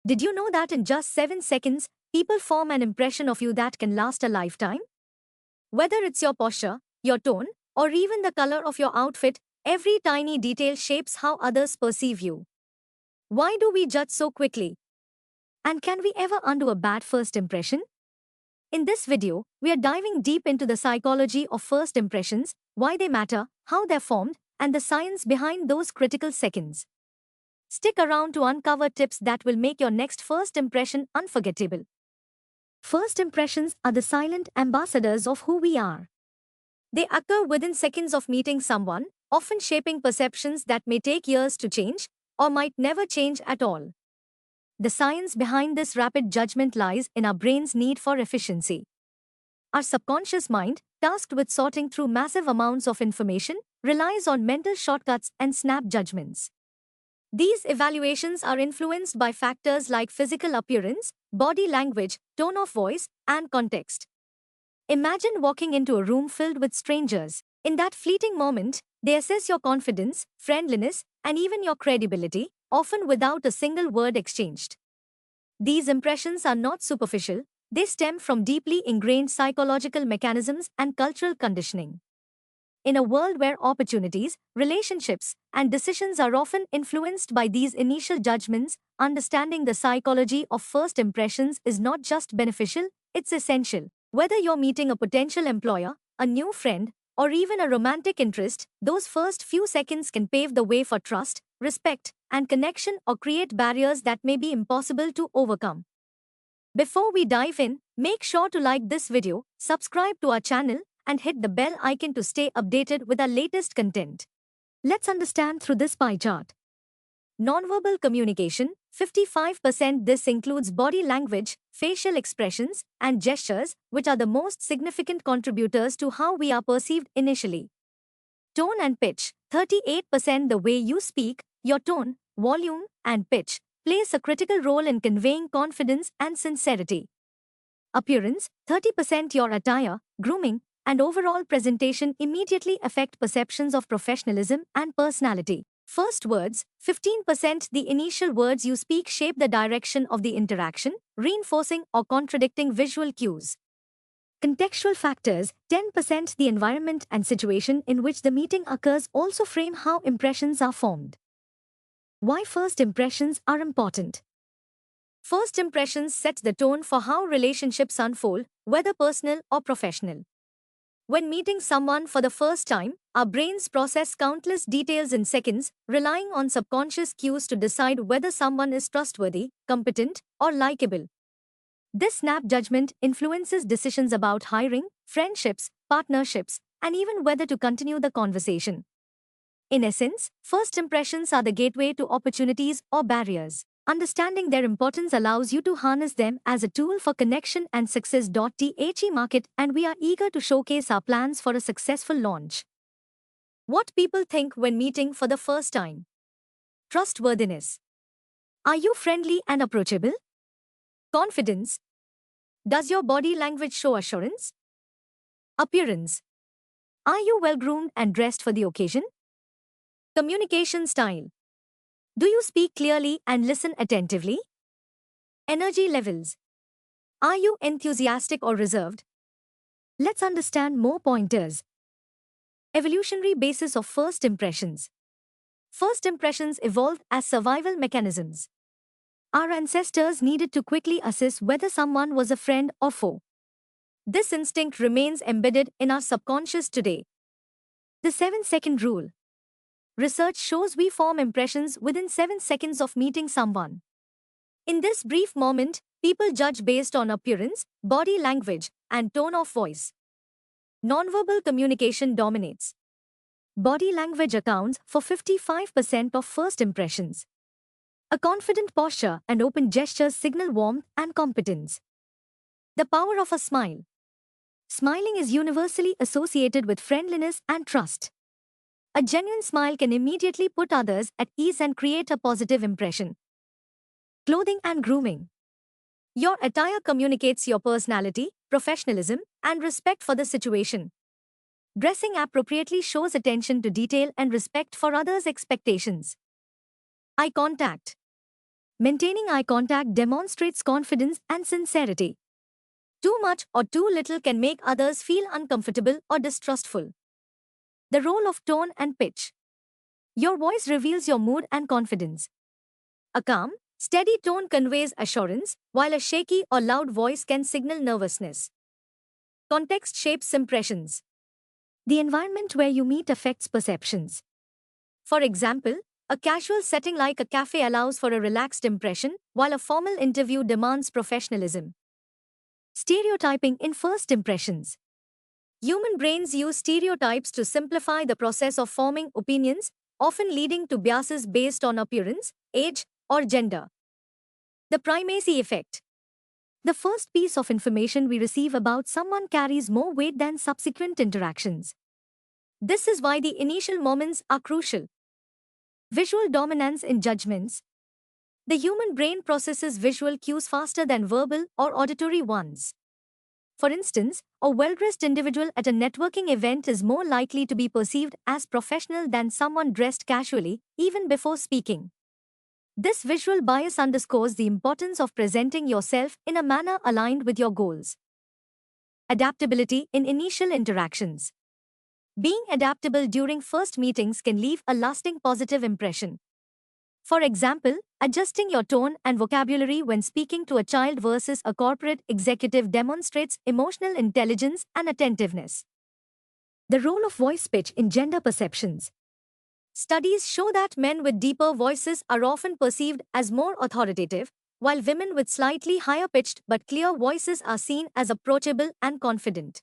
Did you know that in just 7 seconds, people form an impression of you that can last a lifetime? Whether it's your posture, your tone, or even the color of your outfit, every tiny detail shapes how others perceive you. Why do we judge so quickly? And can we ever undo a bad first impression? In this video, we are diving deep into the psychology of first impressions, why they matter, how they're formed, and the science behind those critical seconds. Stick around to uncover tips that will make your next first impression unforgettable. First impressions are the silent ambassadors of who we are. They occur within seconds of meeting someone, often shaping perceptions that may take years to change, or might never change at all. The science behind this rapid judgment lies in our brain's need for efficiency. Our subconscious mind, tasked with sorting through massive amounts of information, relies on mental shortcuts and snap judgments. These evaluations are influenced by factors like physical appearance, body language, tone of voice, and context. Imagine walking into a room filled with strangers. In that fleeting moment, they assess your confidence, friendliness, and even your credibility, often without a single word exchanged. These impressions are not superficial, they stem from deeply ingrained psychological mechanisms and cultural conditioning. In a world where opportunities, relationships, and decisions are often influenced by these initial judgments, understanding the psychology of first impressions is not just beneficial, it's essential. Whether you're meeting a potential employer, a new friend, or even a romantic interest, those first few seconds can pave the way for trust, respect, and connection or create barriers that may be impossible to overcome. Before we dive in, make sure to like this video, subscribe to our channel, and hit the bell icon to stay updated with our latest content. Let's understand through this pie chart. Nonverbal communication, 55%. This includes body language, facial expressions, and gestures, which are the most significant contributors to how we are perceived initially. Tone and pitch, 38%. The way you speak, your tone, volume, and pitch plays a critical role in conveying confidence and sincerity. Appearance, 30%. Your attire, grooming, and overall presentation immediately affect perceptions of professionalism and personality. First words, 15%. The initial words you speak shape the direction of the interaction, reinforcing or contradicting visual cues. Contextual factors, 10%. The environment and situation in which the meeting occurs also frame how impressions are formed. Why first impressions are important. First impressions set the tone for how relationships unfold, whether personal or professional. When meeting someone for the first time, our brains process countless details in seconds, relying on subconscious cues to decide whether someone is trustworthy, competent, or likable. This snap judgment influences decisions about hiring, friendships, partnerships, and even whether to continue the conversation. In essence, first impressions are the gateway to opportunities or barriers. Understanding their importance allows you to harness them as a tool for connection and success. The market, and we are eager to showcase our plans for a successful launch. What people think when meeting for the first time. Trustworthiness. Are you friendly and approachable? Confidence. Does your body language show assurance? Appearance. Are you well groomed and dressed for the occasion? Communication style. Do you speak clearly and listen attentively? Energy levels. Are you enthusiastic or reserved? Let's understand more pointers. Evolutionary basis of first impressions. First impressions evolved as survival mechanisms. Our ancestors needed to quickly assess whether someone was a friend or foe. This instinct remains embedded in our subconscious today. The 7-second rule. Research shows we form impressions within 7 seconds of meeting someone. In this brief moment, people judge based on appearance, body language, and tone of voice. Nonverbal communication dominates. Body language accounts for 55% of first impressions. A confident posture and open gestures signal warmth and competence. The power of a smile. Smiling is universally associated with friendliness and trust. A genuine smile can immediately put others at ease and create a positive impression. Clothing and grooming. Your attire communicates your personality, professionalism, and respect for the situation. Dressing appropriately shows attention to detail and respect for others' expectations. Eye contact. Maintaining eye contact demonstrates confidence and sincerity. Too much or too little can make others feel uncomfortable or distrustful. The role of tone and pitch. Your voice reveals your mood and confidence. A calm, steady tone conveys assurance, while a shaky or loud voice can signal nervousness. Context shapes impressions. The environment where you meet affects perceptions. For example, a casual setting like a cafe allows for a relaxed impression, while a formal interview demands professionalism. Stereotyping in first impressions. Human brains use stereotypes to simplify the process of forming opinions, often leading to biases based on appearance, age, or gender. The primacy effect. The first piece of information we receive about someone carries more weight than subsequent interactions. This is why the initial moments are crucial. Visual dominance in judgments. The human brain processes visual cues faster than verbal or auditory ones. For instance, a well-dressed individual at a networking event is more likely to be perceived as professional than someone dressed casually, even before speaking. This visual bias underscores the importance of presenting yourself in a manner aligned with your goals. Adaptability in initial interactions. Being adaptable during first meetings can leave a lasting positive impression. For example, adjusting your tone and vocabulary when speaking to a child versus a corporate executive demonstrates emotional intelligence and attentiveness. The role of voice pitch in gender perceptions. Studies show that men with deeper voices are often perceived as more authoritative, while women with slightly higher pitched but clear voices are seen as approachable and confident.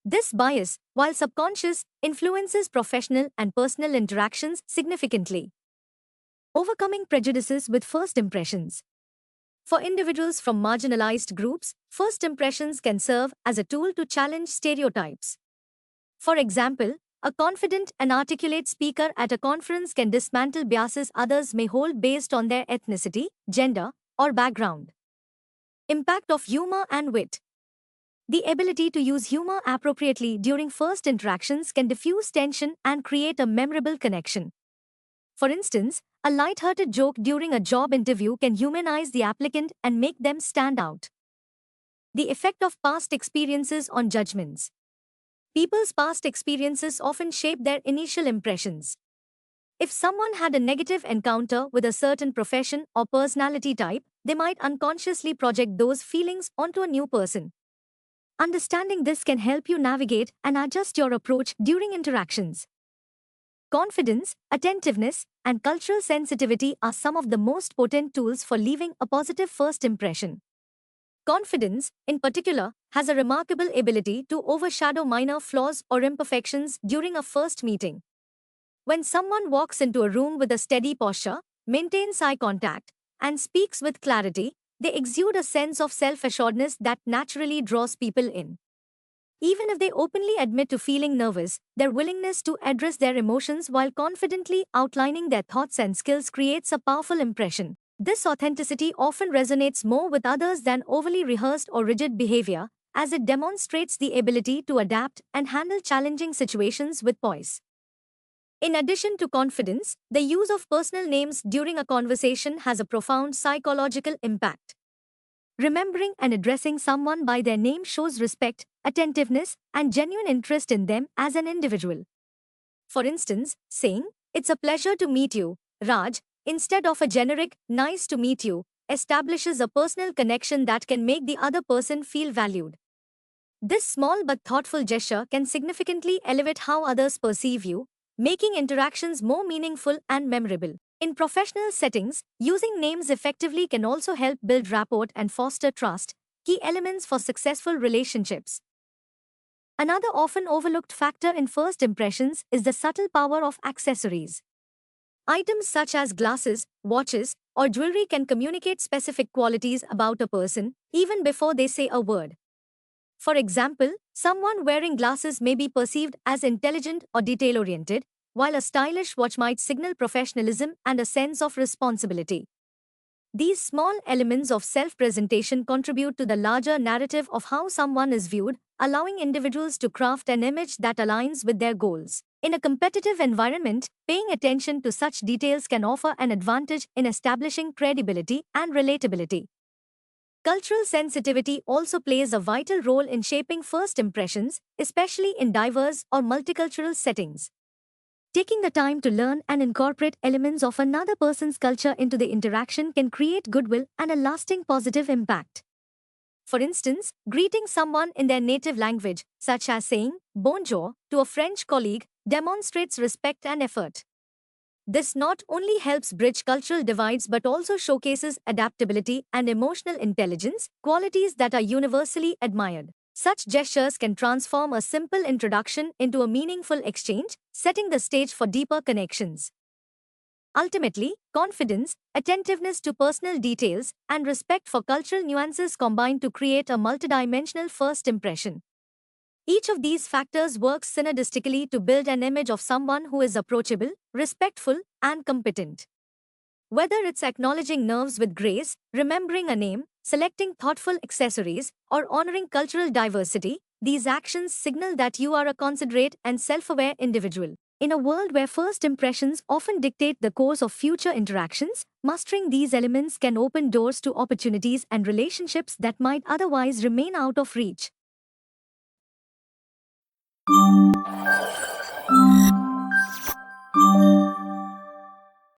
This bias, while subconscious, influences professional and personal interactions significantly. Overcoming prejudices with first impressions. For individuals from marginalized groups, first impressions can serve as a tool to challenge stereotypes. For example, a confident and articulate speaker at a conference can dismantle biases others may hold based on their ethnicity, gender, or background. Impact of humor and wit. The ability to use humor appropriately during first interactions can diffuse tension and create a memorable connection. For instance, a light-hearted joke during a job interview can humanize the applicant and make them stand out. The effect of past experiences on judgments. People's past experiences often shape their initial impressions. If someone had a negative encounter with a certain profession or personality type, they might unconsciously project those feelings onto a new person. Understanding this can help you navigate and adjust your approach during interactions. Confidence, attentiveness, and cultural sensitivity are some of the most potent tools for leaving a positive first impression. Confidence, in particular, has a remarkable ability to overshadow minor flaws or imperfections during a first meeting. When someone walks into a room with a steady posture, maintains eye contact, and speaks with clarity, they exude a sense of self-assuredness that naturally draws people in. Even if they openly admit to feeling nervous, their willingness to address their emotions while confidently outlining their thoughts and skills creates a powerful impression. This authenticity often resonates more with others than overly rehearsed or rigid behavior, as it demonstrates the ability to adapt and handle challenging situations with poise. In addition to confidence, the use of personal names during a conversation has a profound psychological impact. Remembering and addressing someone by their name shows respect, attentiveness, and genuine interest in them as an individual. For instance, saying, "It's a pleasure to meet you, Raj," instead of a generic, "Nice to meet you," establishes a personal connection that can make the other person feel valued. This small but thoughtful gesture can significantly elevate how others perceive you, making interactions more meaningful and memorable. In professional settings, using names effectively can also help build rapport and foster trust, key elements for successful relationships. Another often overlooked factor in first impressions is the subtle power of accessories. Items such as glasses, watches, or jewelry can communicate specific qualities about a person, even before they say a word. For example, someone wearing glasses may be perceived as intelligent or detail-oriented, while a stylish watch might signal professionalism and a sense of responsibility. These small elements of self-presentation contribute to the larger narrative of how someone is viewed, allowing individuals to craft an image that aligns with their goals. In a competitive environment, paying attention to such details can offer an advantage in establishing credibility and relatability. Cultural sensitivity also plays a vital role in shaping first impressions, especially in diverse or multicultural settings. Taking the time to learn and incorporate elements of another person's culture into the interaction can create goodwill and a lasting positive impact. For instance, greeting someone in their native language, such as saying bonjour to a French colleague, demonstrates respect and effort. This not only helps bridge cultural divides but also showcases adaptability and emotional intelligence, qualities that are universally admired. Such gestures can transform a simple introduction into a meaningful exchange, setting the stage for deeper connections. Ultimately, confidence, attentiveness to personal details, and respect for cultural nuances combine to create a multidimensional first impression. Each of these factors works synergistically to build an image of someone who is approachable, respectful, and competent. Whether it's acknowledging nerves with grace, remembering a name, selecting thoughtful accessories, or honoring cultural diversity, these actions signal that you are a considerate and self-aware individual. In a world where first impressions often dictate the course of future interactions, mastering these elements can open doors to opportunities and relationships that might otherwise remain out of reach.